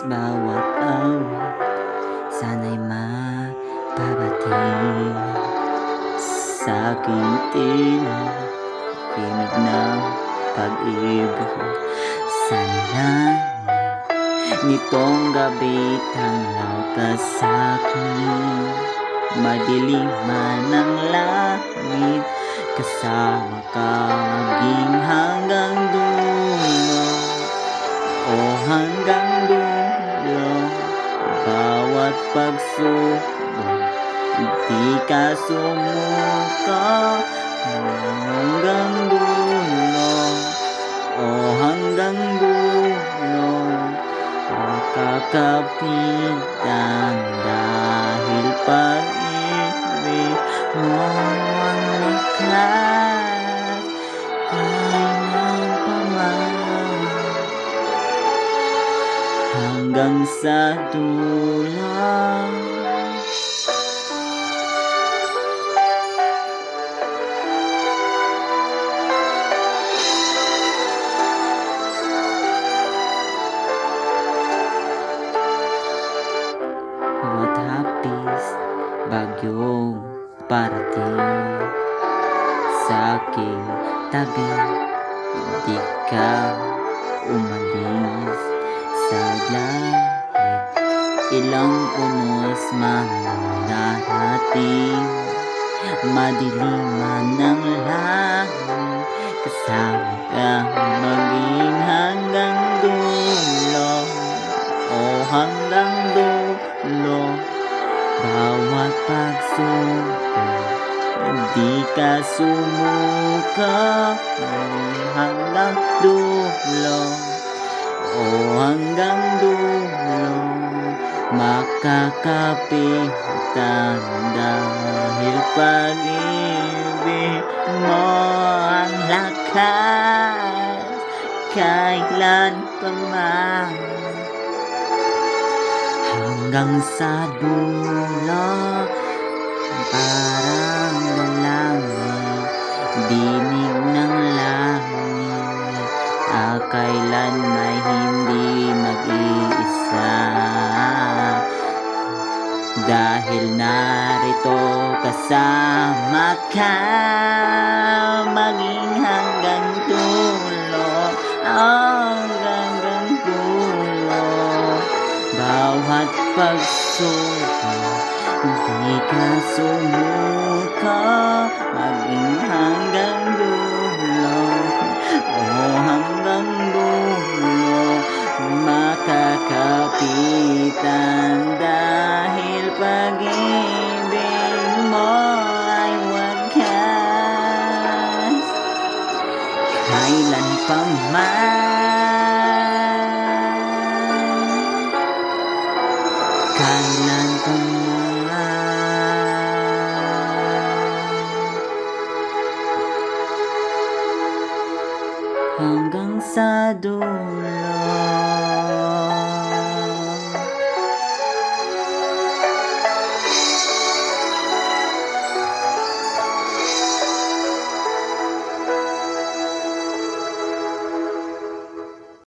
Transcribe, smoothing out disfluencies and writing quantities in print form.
bawat awit sana'y mapabating sa aking tinikinig ng pag-ibig. Sana nitong gabi tanglaw ka sa'kin, madilim man ang langit, kasama ka maging hanggang dulo. O hanggang dulo, bawat pagsubok, di ka sumuko. Hanggang dulo, o hanggang dulo, makakapitan dahil pag-ibig mo ang likas kailan pa man, hanggang sa dulo. What happens, bagyong parating sa aking tabi, di ka umalis sa langit. Ilang unos man ang darating, madilim man ang langit, kasama ka maging hanggang dulo. O hanggang dulo, bawat pagsubok, di ka sumuko. Hanggang dulo, o hanggang dulo, makakapitan dahil pag-ibig mo ang lakas kailan pa man, hanggang sa dulo. Parang lalangit, dinig ng langit, kailan ay hindi mag-iisa, dahil narito kasama ka maging hanggang dulo. Hanggang dulo, bawat pagsubok, di ka sumuko. Maging hanggang dulo, o hanggang dulo, makakapitan dahil pag-ibig mo ay wagas kailan pa man, kailan pa man, hanggang sa dulo.